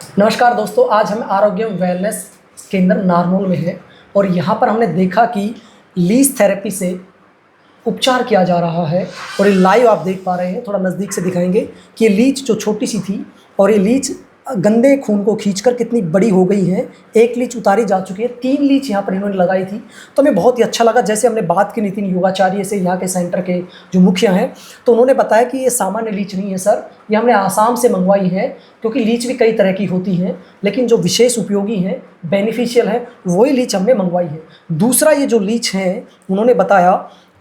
नमस्कार दोस्तों, आज हम आरोग्य वेलनेस केंद्र नारनौल में हैं और यहाँ पर हमने देखा कि लीच थेरेपी से उपचार किया जा रहा है। और ये लाइव आप देख पा रहे हैं, थोड़ा नज़दीक से दिखाएंगे कि ये लीच जो छोटी सी थी और ये लीच गंदे खून को खींचकर कितनी बड़ी हो गई है। एक लीच उतारी जा चुकी है, 3 लीच यहाँ पर इन्होंने लगाई थी। तो हमें बहुत ही अच्छा लगा। जैसे हमने बात की नितिन योगाचार्य से, यहाँ के सेंटर के जो मुखिया हैं, तो उन्होंने बताया कि ये सामान्य लीच नहीं है सर, ये हमने आसाम से मंगवाई है, क्योंकि लीच भी कई तरह की होती हैं, लेकिन जो विशेष उपयोगी हैं, बेनिफिशियल है, वही लीच हमने मंगवाई है। दूसरा, ये जो लीच है उन्होंने बताया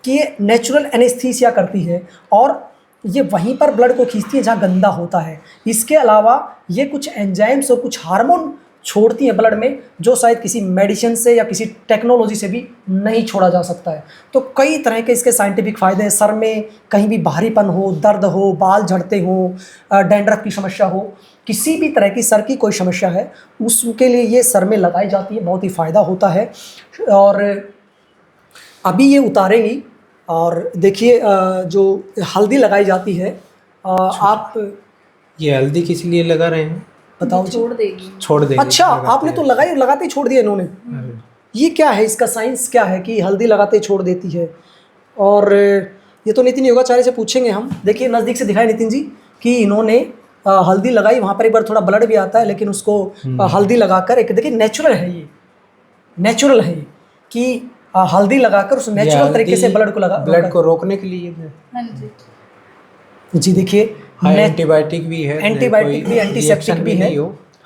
कि ये नेचुरल एनेस्थीसिया करती है और ये वहीं पर ब्लड को खींचती है जहाँ गंदा होता है। इसके अलावा ये कुछ एंजाइम्स और कुछ हार्मोन छोड़ती है ब्लड में, जो शायद किसी मेडिसिन से या किसी टेक्नोलॉजी से भी नहीं छोड़ा जा सकता है। तो कई तरह के इसके साइंटिफिक फ़ायदे हैं। सर में कहीं भी भारीपन हो, दर्द हो, बाल झड़ते हो, डैंड्रफ की समस्या हो, किसी भी तरह की सर की कोई समस्या है, उसके लिए ये सर में लगाई जाती है, बहुत ही फ़ायदा होता है। और अभी ये उतारेंगी और देखिए जो हल्दी लगाई जाती है, आप ये हल्दी किस लिए लगा रहे हैं? बताओ। छोड़ देंगे। अच्छा, आपने तो लगाई, लगाते ही छोड़ दिया इन्होंने। ये क्या है, इसका साइंस क्या है कि हल्दी लगाते ही छोड़ देती है? और ये तो नितिन योगाचार्य से पूछेंगे हम। देखिए नज़दीक से दिखाए नितिन जी कि इन्होंने हल्दी लगाई, वहाँ पर एक बार थोड़ा ब्लड भी आता है, लेकिन उसको हल्दी लगाकर, एक देखिए नेचुरल है, ये नेचुरल है ये कि हल्दी लगाकर उस नेचुरल तरीके से ब्लड को ब्लड को रोकने के लिए। हाँ जी देखिए, एंटीबायोटिक भी है, एंटीबायोटिक भी, एंटीसेप्टिक भी है।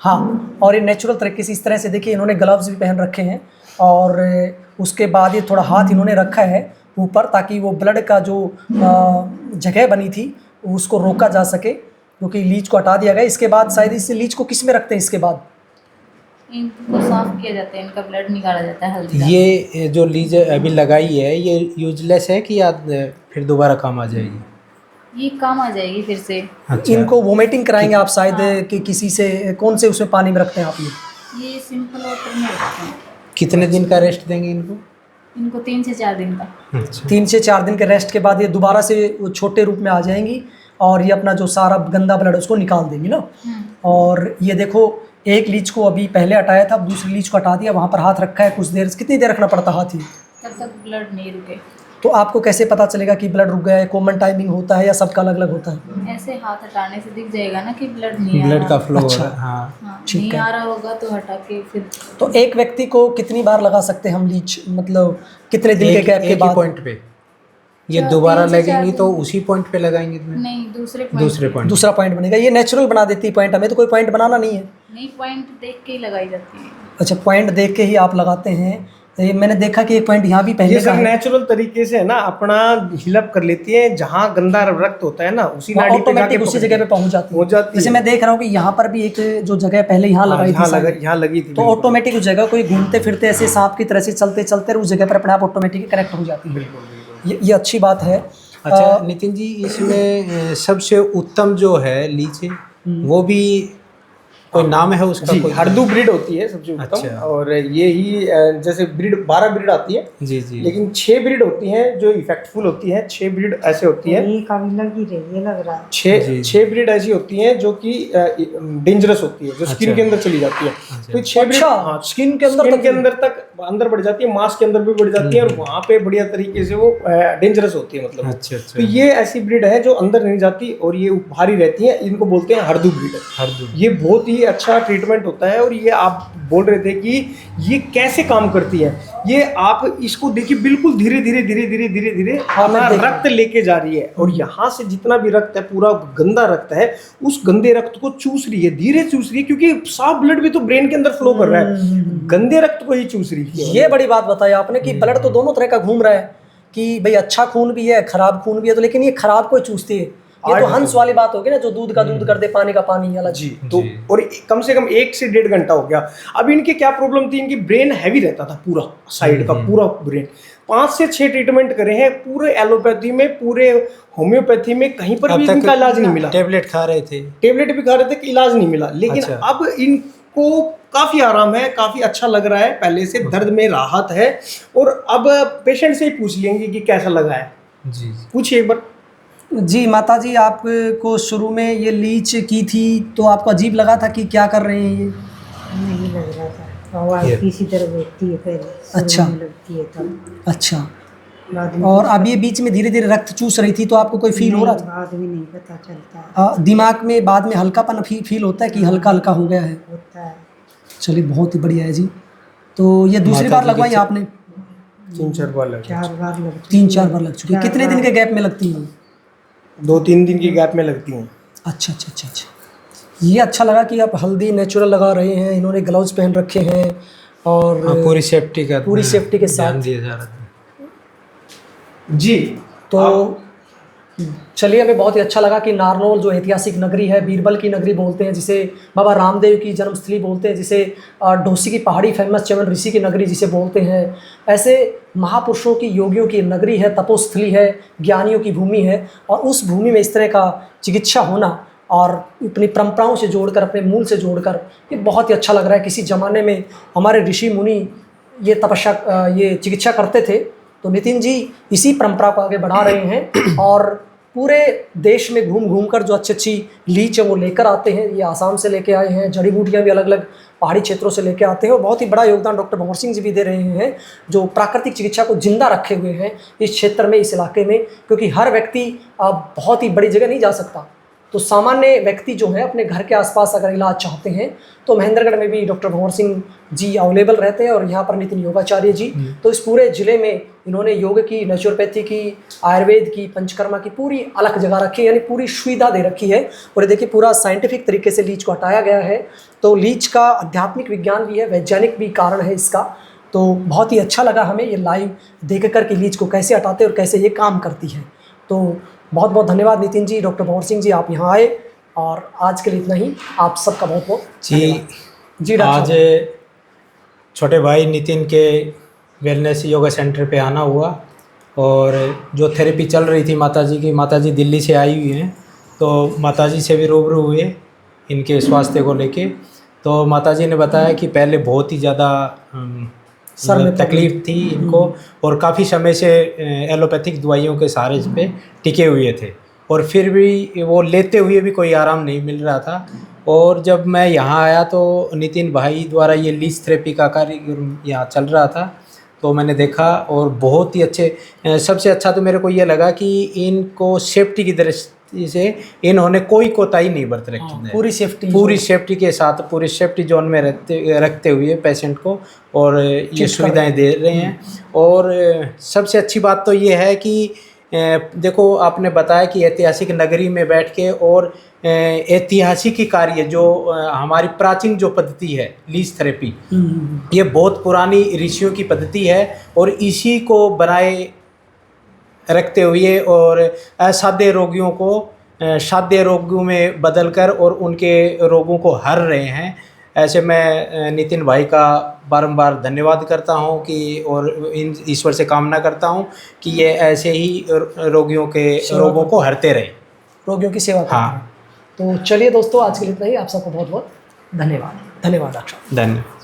हाँ, और ये नेचुरल तरीके से इस तरह से देखिए, इन्होंने ग्लव्स भी पहन रखे हैं और उसके बाद ये थोड़ा हाथ इन्होंने रखा है ऊपर, ताकि वो ब्लड का जो जगह बनी थी उसको रोका जा सके, क्योंकि लीच को हटा दिया गया। इसके बाद शायद इस लीच को किस में रखते हैं? इसके बाद इनको साफ किया जाता है, इनका ब्लड निकाला जाता है हल्दी। ये जो लीज अभी लगाई है ये यूजलेस है कि या फिर दोबारा काम आ जाएगी? ये काम आ जाएगी फिर से। अच्छा। इनको वोमिटिंग कराएंगे आप शायद कि किसी से, कौन से उसमें पानी में रखते हैं आप? ये सिंपल वाटर में रखते हैं। कितने दिन का रेस्ट देंगे इनको? इनको 3 से 4 दिन का। अच्छा। 3 से 4 दिन के रेस्ट के बाद ये दोबारा से छोटे रूप में आ जाएंगी और ये अपना जो सारा गंदा ब्लड उसको निकाल देंगी ना। और ये देखो, एक लीच को अभी पहले हटाया था, दूसरी लीच को हटा दिया, वहाँ पर हाथ रखा है कुछ देर। कितनी देर रखना पड़ता हाथ ही? तब तक ब्लड नहीं रुके। तो आपको कैसे पता चलेगा कि ब्लड रुक गया है? कॉमन टाइमिंग होता है या सबका अलग अलग होता है? ऐसे हाथ हटाने से दिख जाएगा ना कि ब्लड नहीं आ ब्लड रहा। का फ्लो। अच्छा। हाँ, ठीक नहीं है। आ रहा होगा तो हटा के फिर। तो एक व्यक्ति को कितनी बार लगा सकते हैं हम लीच, मतलब कितने दिन के गैप के बाद? पॉइंट पे ये दोबारा लगेंगी तो उसी पॉइंट पे लगाएंगे? नहीं, दूसरे पॉइंट, दूसरा पॉइंट बनेगा। ये नेचुरल बना देती है पॉइंट, हमें तो कोई पॉइंट बनाना नहीं है। नहीं, पॉइंट देख के ही लगाई जाती है। अच्छा, पॉइंट देख के ही आप लगाते हैं। ये मैंने देखा कि एक पॉइंट यहाँ भी पहले ये सर नेचुरल तरीके से है ना, अपना हिलअप कर लेती है, जहाँ गंदा रक्त होता है ना उसी नाड़ी पे जाके उसी जगह पे पहुंच जाती है। जैसे है। मैं देख रहा हूँ कि यहाँ पर भी एक जो जगह पहले यहाँ लगाई थी, यहाँ लगी थी, तो ऑटोमेटिक उस जगह कोई घूमते फिरते ऐसे सांप की तरह से चलते चलते उस जगह पर अपने आप ऑटोमेटिक कनेक्ट हो जाती है। ये अच्छी बात है। अच्छा नितिन जी, इसमें सबसे उत्तम जो है लीच, वो भी कोई नाम है उसका? कोई हरदू ब्रीड होती है सबसे उत्तम। अच्छा। और ये ही जैसे ब्रीड 12 ब्रीड आती है जी जी, लेकिन 6 ब्रीड होती हैं जो इफेक्टफुल होती हैं। 6 ब्रीड ऐसे होती है, ये काफी लगी रही है, लग रहा है। 6 ब्रीड ऐसी होती हैं जो कि डेंजरस होती है, जो स्किन के अंदर चली जाती है। तो 6 ब्रीड स्किन के अंदर तक अंदर बढ़ जाती है, मांस के अंदर भी बढ़ जाती है और वहाँ पे बढ़िया तरीके से वो डेंजरस होती है, मतलब। अच्छा। तो ये ऐसी ब्रीड है जो अंदर नहीं जाती और ये भारी रहती है। इनको बोलते हैं हरदू ब्रीड। ये बहुत ही अच्छा ट्रीटमेंट होता है। और ये आप बोल रहे थे कि ये कैसे काम करती है, ये आप इसको देखिए, बिल्कुल धीरे धीरे धीरे धीरे धीरे धीरे अपना रक्त लेके जा रही है और यहाँ से जितना भी रक्त है, पूरा गंदा रक्त है, उस गंदे रक्त को चूस रही है, धीरे चूस रही है, क्योंकि साफ ब्लड भी तो ब्रेन के अंदर फ्लो कर रहा है, गंदे रक्त को ही चूस रही है। ये बड़ी बात बताई आपने कि ब्लड तो दोनों तरह का घूम रहा है, कि भाई अच्छा खून भी है, खराब खून भी है, तो लेकिन ये खराब को चूसती है। ये तो हंस वाली बात होगी ना, जो दूध का दूध कर दे, पानी का पानी अलग। जी। तो और कम से कम 1 से 1.5 घंटा हो गया। अब इनकी क्या प्रॉब्लम थी, इनकी ब्रेन हैवी रहता था, पूरा साइड का पूरा ब्रेन। 5 से 6 ट्रीटमेंट करे हैं, पूरे एलोपैथी में, पूरे होम्योपैथी में, कहीं पर भी इनका इलाज नहीं मिला। टेबलेट खा रहे थे, टेबलेट भी खा रहे थे, इलाज नहीं मिला। लेकिन अब इनको काफी आराम है, काफी अच्छा लग रहा है, पहले से दर्द में राहत है। और अब पेशेंट से ही पूछ लेंगे कि कैसा लगा है। जी, पूछिए एक बार। जी माता जी, आपको शुरू में ये लीच की थी तो आपको अजीब लगा था कि क्या कर रहे हैं ये? नहीं लग रहा था, आवाज़ किसी तरह बैठती है पहले, अच्छा। शुरू में लगती है तब, अच्छा। बाद में और अब ये बीच में धीरे धीरे रक्त चूस रही थी तो आपको कोई फील हो रहा था? बाद में नहीं पता चलता है, दिमाग में बाद में हल्कापन फील होता है कि हल्का हल्का हो गया है? होता है। चलिए बहुत ही बढ़िया है जी। तो ये दूसरी माता बार जी की लगवाई आपने? 3-4 बार लगा। 4 बार लग चुकी 3-4 बार लग चुकी है। कितने दिन के गैप में लगती हैं? 2-3 दिन की गैप में लगती हैं। अच्छा अच्छा अच्छा अच्छा। ये अच्छा लगा कि आप हल्दी नेचुरल लगा रहे हैं, इन्होंने ग्लव्स पहन रखे हैं और हाँ, पूरी सेफ्टी का पूरी सेफ्टी के ध्यान साथ। दिया जा रहा था। जी। तो चलिए, हमें बहुत ही अच्छा लगा कि नारनौल जो ऐतिहासिक नगरी है, बीरबल की नगरी बोलते हैं जिसे, बाबा रामदेव की जन्मस्थली बोलते हैं जिसे, डोसी की पहाड़ी फेमस च्यवन ऋषि की नगरी जिसे बोलते हैं, ऐसे महापुरुषों की, योगियों की नगरी है, तपोस्थली है, ज्ञानियों की भूमि है। और उस भूमि में इस तरह का चिकित्सा होना और अपनी परंपराओं से जोड़कर, अपने मूल से जोड़कर, ये बहुत ही अच्छा लग रहा है। किसी ज़माने में हमारे ऋषि मुनि ये तपस्या, ये चिकित्सा करते थे, तो नितिन जी इसी परंपरा को आगे बढ़ा रहे हैं और पूरे देश में घूम घूम कर जो अच्छी अच्छी लीच है वो लेकर आते हैं। ये आसाम से लेके आए हैं, जड़ी बूटियाँ भी अलग अलग पहाड़ी क्षेत्रों से लेके आते हैं और बहुत ही बड़ा योगदान डॉक्टर भंवर सिंह जी भी दे रहे हैं, जो प्राकृतिक चिकित्सा को जिंदा रखे हुए हैं इस क्षेत्र में, इस इलाके में। क्योंकि हर व्यक्ति बहुत ही बड़ी जगह नहीं जा सकता, तो सामान्य व्यक्ति जो है अपने घर के आसपास अगर इलाज चाहते हैं तो महेंद्रगढ़ में भी डॉक्टर भंवर सिंह जी अवेलेबल रहते हैं और यहाँ पर नितिन योगाचार्य जी। तो इस पूरे ज़िले में इन्होंने योग की, नेचुरोपैथी की, आयुर्वेद की, पंचकर्मा की पूरी अलग जगह रखी है, यानी पूरी सुविधा दे रखी है। और ये देखिए पूरा साइंटिफिक तरीके से लीच को हटाया गया है। तो लीच का आध्यात्मिक विज्ञान भी है, वैज्ञानिक भी कारण है इसका। तो बहुत ही अच्छा लगा हमें ये लाइव देख कर कि लीच को कैसे हटाते और कैसे ये काम करती है। तो बहुत बहुत धन्यवाद नितिन जी, डॉक्टर भंवर सिंह जी, आप यहाँ आए। और आज के लिए इतना ही, आप सबका बहुत बहुत जी डॉक्टर आज छोटे भाई नितिन के वेलनेस योगा सेंटर पे आना हुआ और जो थेरेपी चल रही थी माता जी दिल्ली से आई हुई हैं, तो माता जी से भी रूबरू हुए इनके स्वास्थ्य को लेके। तो माता जी ने बताया कि पहले बहुत ही ज़्यादा सर में तकलीफ थी इनको और काफ़ी समय से एलोपैथिक दवाइयों के सहारे पे टिके हुए थे और फिर भी वो लेते हुए भी कोई आराम नहीं मिल रहा था। और जब मैं यहाँ आया तो नितिन भाई द्वारा ये लीच थेरेपी का कार्यक्रम यहाँ चल रहा था, तो मैंने देखा और बहुत ही अच्छे, सबसे अच्छा तो मेरे को ये लगा कि इनको सेफ्टी की दृष्टि से इन्होंने कोई कोताही नहीं बरत रखी है। पूरी सेफ्टी के साथ पूरी सेफ्टी जोन में रखते हुए पेशेंट को और ये सुविधाएं दे रहे हैं। और सबसे अच्छी बात तो ये है कि देखो, आपने बताया कि ऐतिहासिक नगरी में बैठ के और ऐतिहासिक कार्य जो हमारी प्राचीन जो पद्धति है लीच थेरेपी, ये बहुत पुरानी ऋषियों की पद्धति है और इसी को बनाए रखते हुए और असाध्य रोगियों को साध्य रोगों में बदलकर और उनके रोगों को हर रहे हैं। ऐसे मैं नितिन भाई का बारंबार धन्यवाद करता हूं कि और इन ईश्वर से कामना करता हूं कि ये ऐसे ही रोगों को हरते रहे, रोगियों की सेवा करते हाँ। रहें। तो चलिए दोस्तों, आज के लिए इतना ही। आप सबको बहुत बहुत धन्यवाद। धन्यवाद डॉक्टर। धन्यवाद।